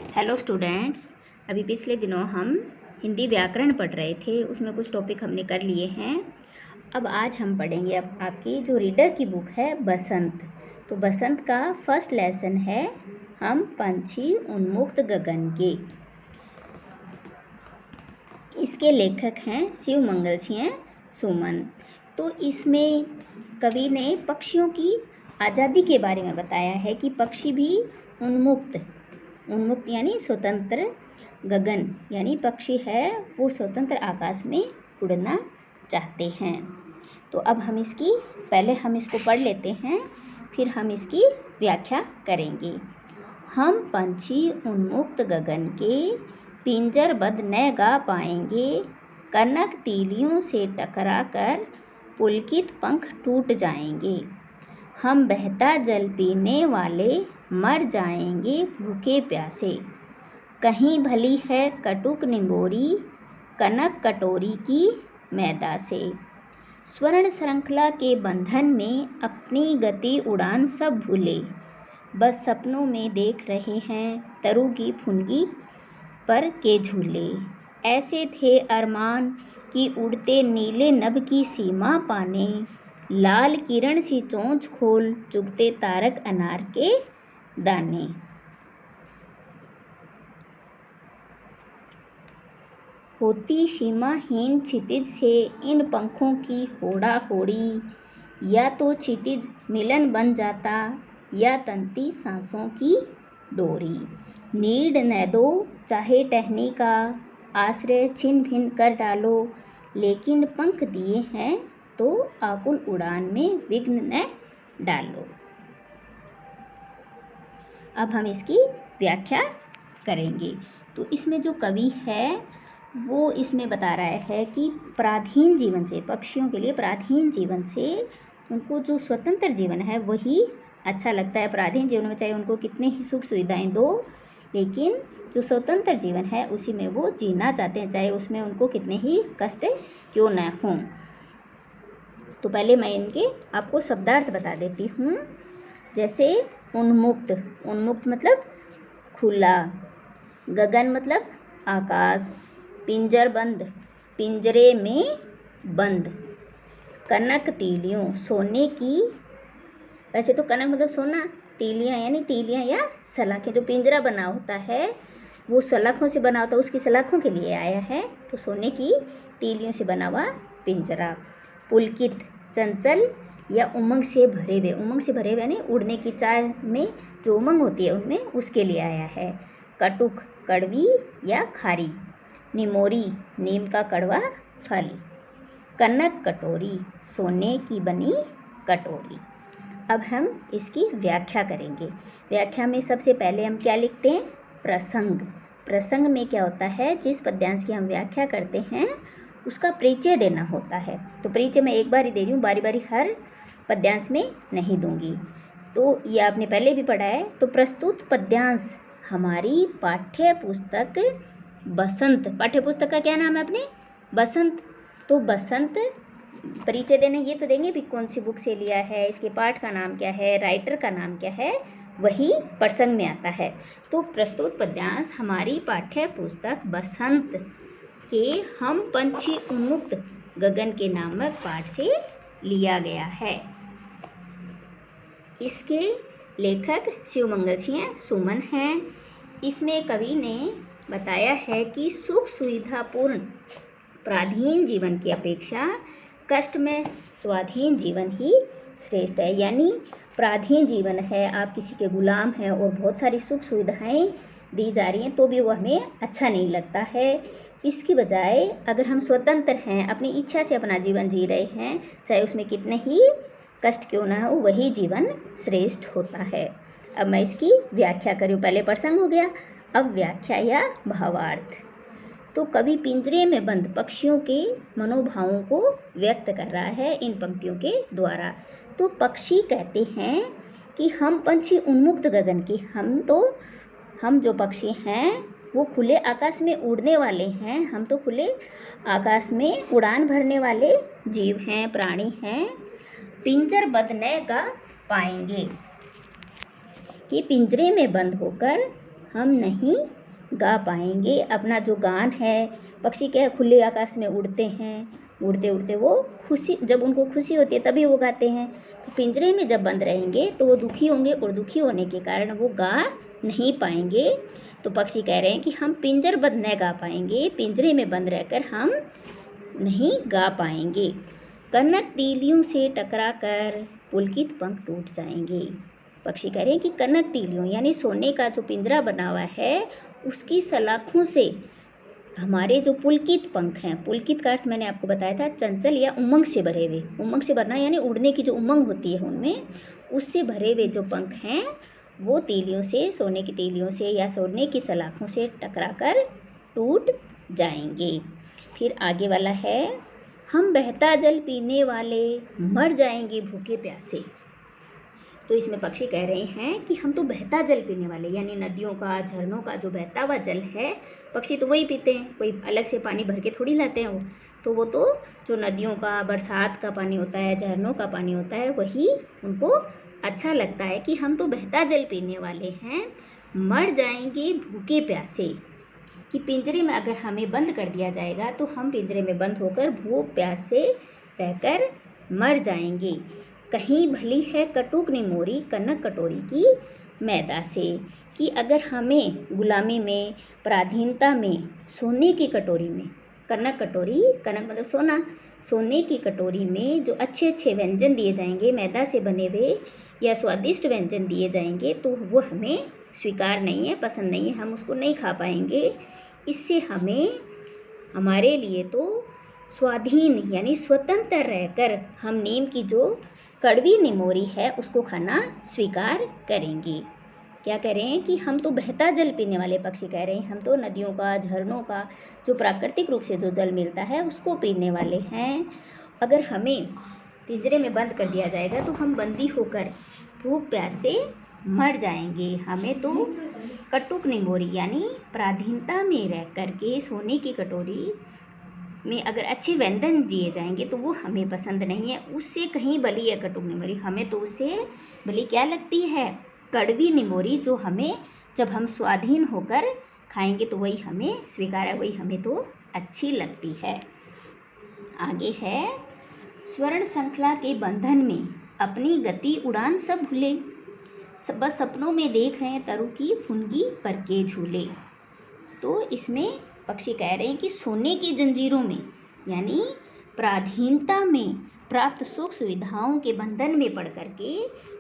Hello students. अभी पिछले दिनों हम हिंदी व्याकरण पढ़ रहे थे, उसमें कुछ टॉपिक हमने कर लिए हैं। अब आज हम पढ़ेंगे आपकी जो रीडर की बुक है बसंत। तो बसंत का फर्स्ट लेसन है हम पंछी उन्मुक्त गगन के। इसके लेखक हैं शिव मंगल सिंह सुमन। तो इसमें कवि ने पक्षियों की आज़ादी के बारे में बताया है कि पक्षी भी उन्मुक्त यानी स्वतंत्र, गगन यानी पक्षी है वो स्वतंत्र आकाश में उड़ना चाहते हैं। तो अब पहले हम इसको पढ़ लेते हैं, फिर हम इसकी व्याख्या करेंगे। हम पंछी उन्मुक्त गगन के पिंजरबद्ध न गा पाएंगे, कनक तीलियों से टकरा कर पुलकित पंख टूट जाएंगे। हम बहता जल पीने वाले मर जाएंगे भूखे प्यासे, कहीं भली है कटुक निंबोरी कनक कटोरी की मैदा से। स्वर्ण श्रृंखला के बंधन में अपनी गति उड़ान सब भूले, बस सपनों में देख रहे हैं तरु की फुनगी पर के झूले। ऐसे थे अरमान कि उड़ते नीले नभ की सीमा पाने, लाल किरण सी चोंच खोल चुगते तारक अनार के दाने। होती सीमाहीन क्षितिज से इन पंखों की होड़ा होड़ी, या तो क्षितिज मिलन बन जाता या तंती सांसों की डोरी। नीड न दो चाहे टहनी का, आश्रय छिन भिन कर डालो, लेकिन पंख दिए हैं तो आकुल उड़ान में विघ्न न डालो। अब हम इसकी व्याख्या करेंगे। तो इसमें जो कवि है वो इसमें बता रहा है कि पराधीन जीवन से, पक्षियों के लिए पराधीन जीवन से उनको जो स्वतंत्र जीवन है वही अच्छा लगता है। पराधीन जीवन में चाहे उनको कितने ही सुख सुविधाएं दो, लेकिन जो स्वतंत्र जीवन है उसी में वो जीना चाहते हैं, चाहे उसमें उनको कितने ही कष्ट क्यों न हों। तो पहले मैं इनके आपको शब्दार्थ बता देती हूँ। जैसे उन्मुक्त, उन्मुक्त मतलब खुला, गगन मतलब आकाश, पिंजरबंद पिंजरे में बंद, कनक तीलियों सोने की, वैसे तो कनक मतलब सोना, तीलियाँ यानी तीलियाँ या सलाखें, जो पिंजरा बना होता है वो सलाखों से बना होता है, उसकी सलाखों के लिए आया है। तो सोने की तीलियों से बना हुआ पिंजरा। पुलकित चंचल या उमंग से भरे हुए, उमंग से भरे हुए यानी उड़ने की चाह में जो उमंग होती है उनमें, उसके लिए आया है। कटुक कड़वी या खारी, निमोरी नीम का कड़वा फल, कनक कटोरी सोने की बनी कटोरी। अब हम इसकी व्याख्या करेंगे। व्याख्या में सबसे पहले हम क्या लिखते हैं? प्रसंग। प्रसंग में क्या होता है? जिस पद्यांश की हम व्याख्या करते हैं उसका परिचय देना होता है। तो परिचय मैं एक बार ही दे रही हूँ, बारी बारी हर पद्यांश में नहीं दूंगी। तो ये आपने पहले भी पढ़ा है। तो प्रस्तुत पद्यांश हमारी पाठ्य पुस्तक बसंत, पाठ्य पुस्तक का क्या नाम है अपने? बसंत। तो बसंत परिचय देने ये तो देंगे भी कौन सी बुक से लिया है, इसके पाठ का नाम क्या है, राइटर का नाम क्या है, वही प्रसंग में आता है। तो प्रस्तुत पद्यांश हमारी पाठ्य पुस्तक बसंत के हम पंछी उन्मुक्त गगन के नामक पाठ से लिया गया है। इसके लेखक शिव मंगल सिंह सुमन हैं। इसमें कवि ने बताया है कि सुख सुविधापूर्ण पराधीन जीवन की अपेक्षा कष्ट में स्वाधीन जीवन ही श्रेष्ठ है। यानी पराधीन जीवन है, आप किसी के गुलाम हैं और बहुत सारी सुख सुविधाएं दी जा रही हैं तो भी वो हमें अच्छा नहीं लगता है। इसकी बजाय अगर हम स्वतंत्र हैं, अपनी इच्छा से अपना जीवन जी रहे हैं, चाहे उसमें कितने ही कष्ट क्यों ना हो, वही जीवन श्रेष्ठ होता है। अब मैं इसकी व्याख्या करूँ। पहले प्रसंग हो गया, अब व्याख्या या भावार्थ। तो कवि पिंजरे में बंद पक्षियों के मनोभावों को व्यक्त कर रहा है इन पंक्तियों के द्वारा। तो पक्षी कहते हैं कि हम पंछी उन्मुक्त गगन के, हम जो पक्षी हैं वो खुले आकाश में उड़ने वाले हैं, हम तो खुले आकाश में उड़ान भरने वाले जीव हैं, प्राणी हैं। पिंजरबद्ध न गा पाएंगे कि पिंजरे में बंद होकर हम नहीं गा पाएंगे। अपना जो गान है, पक्षी क्या है, खुले आकाश में उड़ते हैं, उड़ते उड़ते वो खुशी, जब उनको खुशी होती है तभी वो गाते हैं। तो पिंजरे में जब बंद रहेंगे तो वो दुखी होंगे और दुखी होने के कारण वो गा नहीं पाएंगे। तो पक्षी कह रहे हैं कि हम पिंजरबद्ध न गा पाएंगे, पिंजरे में बंद रहकर हम नहीं गा पाएंगे। कनक तीलियों से टकरा कर पुलकित पंख टूट जाएंगे। पक्षी कह रहे हैं कि कनक तीलियों यानी सोने का जो पिंजरा बना हुआ है उसकी सलाखों से हमारे जो पुलकित पंख हैं, पुलकित का अर्थ मैंने आपको बताया था चंचल या उमंग से भरे हुए, उमंग से भरना यानी उड़ने की जो उमंग होती है उनमें, उससे भरे हुए जो पंख हैं वो तीलियों से, सोने की तीलियों से या सोने की सलाखों से टकराकर टूट जाएंगे। फिर आगे वाला है, हम बहता जल पीने वाले मर जाएंगे भूखे प्यासे। तो इसमें पक्षी कह रहे हैं कि हम तो बहता जल पीने वाले, यानी नदियों का, झरनों का जो बहता हुआ जल है, पक्षी तो वही पीते हैं, कोई अलग से पानी भर के थोड़ी लाते हैं वो तो जो नदियों का, बरसात का पानी होता है, झरनों का पानी होता है, वही उनको अच्छा लगता है कि हम तो बहता जल पीने वाले हैं, मर जाएंगे भूखे प्यासे। कि पिंजरे में अगर हमें बंद कर दिया जाएगा तो हम पिंजरे में बंद होकर भूख प्यास से रहकर मर जाएंगे। कहीं भली है कटुक निमोरी कनक कटोरी की मैदा से। कि अगर हमें गुलामी में, पराधीनता में, सोने की कटोरी में, कनक कटोरी, कनक मतलब सोना, सोने की कटोरी में जो अच्छे अच्छे व्यंजन दिए जाएंगे, मैदा से बने हुए या स्वादिष्ट व्यंजन दिए जाएंगे, तो वो हमें स्वीकार नहीं है, पसंद नहीं है, हम उसको नहीं खा पाएंगे। इससे हमें, हमारे लिए तो स्वाधीन यानी स्वतंत्र रहकर हम नीम की जो कड़वी निमोरी है उसको खाना स्वीकार करेंगे। क्या कह रहे हैं कि हम तो बहता जल पीने वाले पक्षी कह रहे हैं, हम तो नदियों का, झरनों का जो प्राकृतिक रूप से जो जल मिलता है उसको पीने वाले हैं। अगर हमें पिंजरे में बंद कर दिया जाएगा तो हम बंदी होकर भूख प्यास से मर जाएंगे। हमें तो कटुक निमोरी यानी पराधीनता में रह करके सोने की कटोरी में अगर अच्छे व्यंजन दिए जाएंगे तो वो हमें पसंद नहीं है। उससे कहीं भली है कटुक निमोरी, हमें तो उससे भली क्या लगती है, कड़वी निमोरी, जो हमें जब हम स्वाधीन होकर खाएंगे तो वही हमें स्वीकार है, वही हमें तो अच्छी लगती है। आगे है, स्वर्ण श्रृंखला के बंधन में अपनी गति उड़ान सब भूले, बस सपनों में देख रहे हैं तरु की फुनगी पर के झूले। तो इसमें पक्षी कह रहे हैं कि सोने की जंजीरों में यानी पराधीनता में प्राप्त सुख सुविधाओं के बंधन में पड़ करके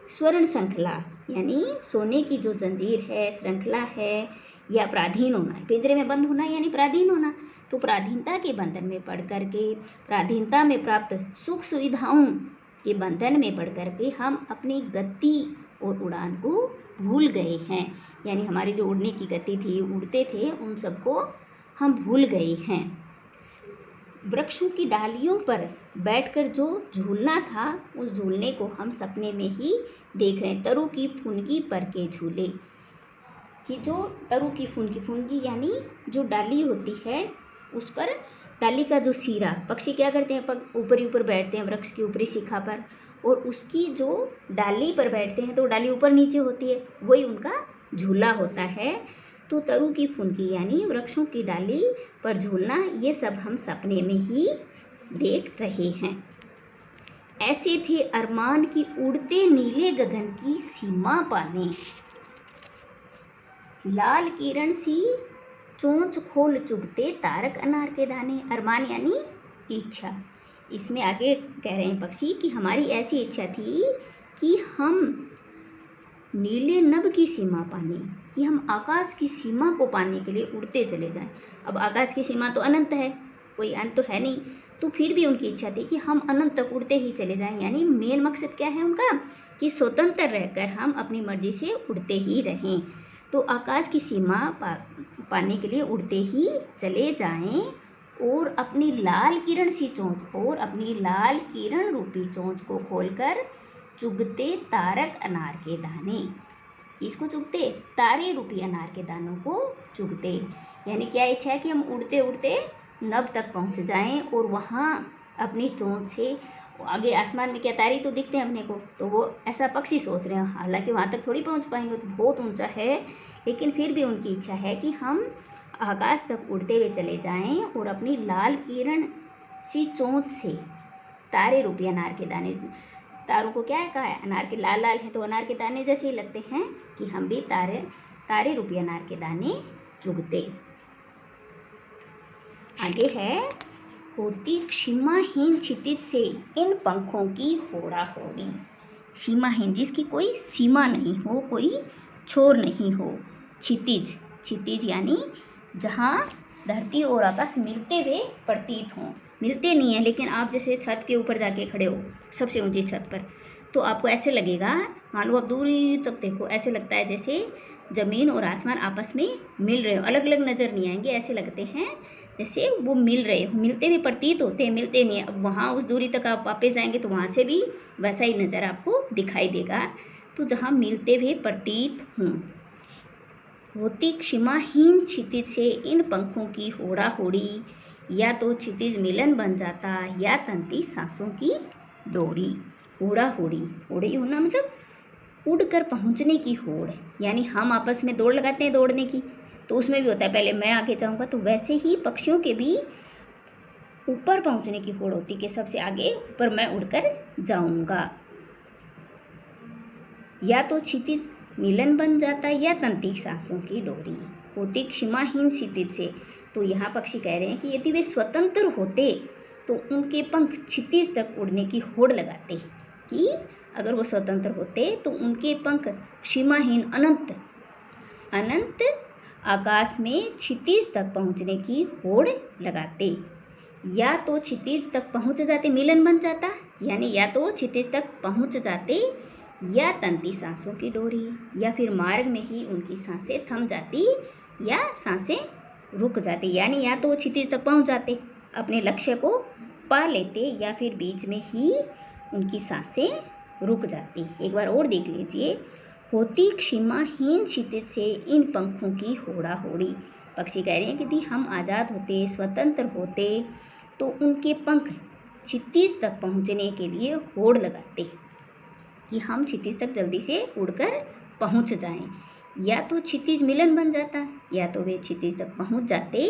स्वर्ण श्रृंखला यानी सोने की जो जंजीर है, श्रृंखला है, या पराधीन होना, पिंजरे में बंद होना यानी पराधीन होना, तो पराधीनता के बंधन में पड़ करके, पराधीनता में प्राप्त सुख सुविधाओं के बंधन में पड़ करके हम अपनी गति और उड़ान को भूल गए हैं। यानी हमारी जो उड़ने की गति थी, उड़ते थे, उन सबको हम भूल गए हैं। वृक्षों की डालियों पर बैठकर जो झूलना था, उस झूलने को हम सपने में ही देख रहे हैं। तरु की फुनगी पर के झूले, कि जो तरु की फुनगी यानी जो डाली होती है उस पर, डाली का जो सिरा, पक्षी क्या करते हैं, ऊपर ही ऊपर बैठते हैं वृक्ष की ऊपरी शिखा पर, और उसकी जो डाली पर बैठते हैं तो डाली ऊपर नीचे होती है, वही उनका झूला होता है। तो तरु की फुनगी यानी वृक्षों की डाली पर झूलना, ये सब हम सपने में ही देख रहे हैं। ऐसे थे अरमान की उड़ते नीले गगन की सीमा पाने, लाल किरण सी चोंच खोल चुभते तारक अनार के दाने। अरमान यानी इच्छा। इसमें आगे कह रहे हैं पक्षी कि हमारी ऐसी इच्छा थी कि हम नीले नभ की सीमा पाने, कि हम आकाश की सीमा को पाने के लिए उड़ते चले जाएं। अब आकाश की सीमा तो अनंत है, कोई अंत तो है नहीं, तो फिर भी उनकी इच्छा थी कि हम अनंत तक उड़ते ही चले जाएं। यानी मेन मकसद क्या है उनका, कि स्वतंत्र रहकर हम अपनी मर्जी से उड़ते ही रहें। तो आकाश की सीमा पाने के लिए उड़ते ही चले जाएं और अपनी लाल किरण सी चोंच, और अपनी लाल किरण रूपी चोंच को खोलकर चुगते तारक अनार के दाने। किसको चुगते, तारे रूपी अनार के दानों को चुगते। यानी क्या इच्छा है कि हम उड़ते उड़ते नभ तक पहुंच जाएं और वहां अपनी चोंच से आगे आसमान में क्या तारे तो दिखते हैं अपने को, तो वो ऐसा पक्षी सोच रहे हैं। हालांकि वहाँ तक थोड़ी पहुँच पाएंगे, तो बहुत ऊंचा है, लेकिन फिर भी उनकी इच्छा है कि हम आकाश तक उड़ते हुए चले जाएं और अपनी लाल किरण सी चोंच से तारे रूपी अनार के दाने, तारों को क्या है कहा है, अनार के लाल लाल हैं तो अनार के दाने जैसे ही लगते हैं, कि हम भी तारे रूपी अनार के दाने चुगते। आगे है, होती सीमाहीन क्षितिज से इन पंखों की होड़ा होड़ी। सीमाहीन, जिसकी कोई सीमा नहीं हो, कोई छोर नहीं हो। क्षितिज, क्षितिज यानी जहाँ धरती और आकाश मिलते हुए प्रतीत हों। मिलते नहीं हैं, लेकिन आप जैसे छत के ऊपर जाके खड़े हो, सबसे ऊंची छत पर, तो आपको ऐसे लगेगा, मान लो आप दूरी तक देखो, ऐसे लगता है जैसे ज़मीन और आसमान आपस में मिल रहे हो। अलग अलग नज़र नहीं आएंगे, ऐसे लगते हैं जैसे वो मिल रहे हो, मिलते भी प्रतीत होते हैं, मिलते नहीं हैं। अब वहाँ उस दूरी तक आप वापस जाएंगे तो वहाँ से भी वैसा ही नज़र आपको दिखाई देगा। तो जहाँ मिलते हुए प्रतीत हों। होती सीमाहीन क्षितिज से इन पंखों की होड़ा होड़ी, या तो क्षितिज मिलन बन जाता, या तंती सांसों की डोरी। होड़ा होड़ी, होड़ी होना मतलब उड़कर पहुंचने की होड़, यानी हम आपस में दौड़ लगाते हैं दौड़ने की, तो उसमें भी होता है पहले मैं आगे जाऊंगा, तो वैसे ही पक्षियों के भी ऊपर पहुंचने की होड़ होती कि सबसे आगे ऊपर मैं उड़कर जाऊंगा। या तो क्षितिज मिलन बन जाता, या तंती सांसों की डोरी। होती सीमाहीन क्षितिज से, तो यहाँ पक्षी कह रहे हैं कि यदि वे स्वतंत्र होते तो उनके पंख क्षितिज तक उड़ने की होड़ लगाते, कि अगर वो स्वतंत्र होते तो उनके पंख सीमाहीन अनंत अनंत आकाश में क्षितिज तक पहुँचने की होड़ लगाते। या तो क्षितिज तक पहुँच जाते, मिलन बन जाता, यानी या तो क्षितिज तक पहुँच जाते, या तंती सांसों की डोरी, या फिर मार्ग में ही उनकी सांसें थम जाती, या सांसें रुक जाती, यानी या तो वो क्षितिज तक पहुँच जाते, अपने लक्ष्य को पा लेते, या फिर बीच में ही उनकी सांसें रुक जाती। एक बार और देख लीजिए, होती सीमाहीन क्षितिज से इन पंखों की होड़ा होड़ी। पक्षी कह रहे हैं कि यदि हम आज़ाद होते, स्वतंत्र होते, तो उनके पंख क्षितिज तक पहुँचने के लिए होड़ लगाते, कि हम क्षितिज तक जल्दी से उड़कर पहुंच जाएं। या तो क्षितिज मिलन बन जाता, या तो वे क्षितिज तक पहुंच जाते,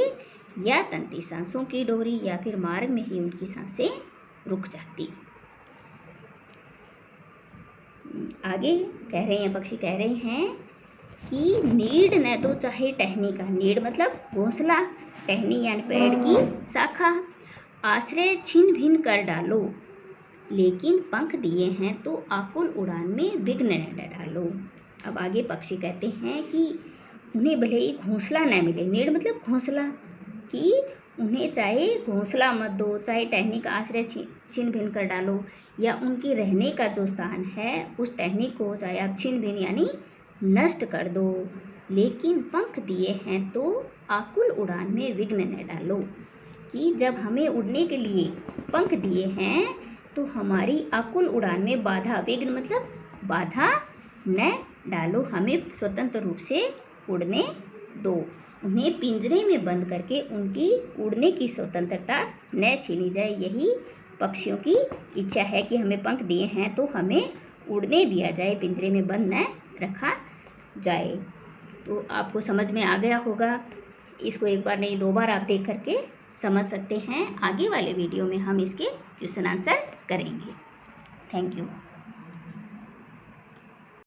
या तंती सांसों की डोरी, या फिर मार्ग में ही उनकी सांसें रुक जाती। आगे कह रहे हैं, पक्षी कह रहे हैं कि नीड़ न तो चाहे टहनी का, नीड़ मतलब घोंसला, टहनी यानी पेड़ की शाखा, आश्रय छिन भिन कर डालो, लेकिन पंख दिए हैं तो आकुल उड़ान में विघ्न न डालो। अब आगे पक्षी कहते हैं कि उन्हें भले ही घोंसला न मिले, नीड़ मतलब घोंसला, कि उन्हें चाहे घोंसला मत दो, चाहे टहनी का आश्रय छिन भिन कर डालो, या उनके रहने का जो स्थान है उस टहनी को चाहे आप छिन भिन यानी नष्ट कर दो, लेकिन पंख दिए हैं तो आकुल उड़ान में विघ्न न डालो, कि जब हमें उड़ने के लिए पंख दिए हैं तो हमारी आकुल उड़ान में बाधा, विघ्न मतलब बाधा न डालो, हमें स्वतंत्र रूप से उड़ने दो। उन्हें पिंजरे में बंद करके उनकी उड़ने की स्वतंत्रता न छीनी जाए। यही पक्षियों की इच्छा है कि हमें पंख दिए हैं तो हमें उड़ने दिया जाए, पिंजरे में बंद न रखा जाए। तो आपको समझ में आ गया होगा। इसको एक बार नहीं 2 बार आप देख करके समझ सकते हैं। आगे वाले वीडियो में हम इसके क्वेश्चन आंसर करेंगे। Thank you.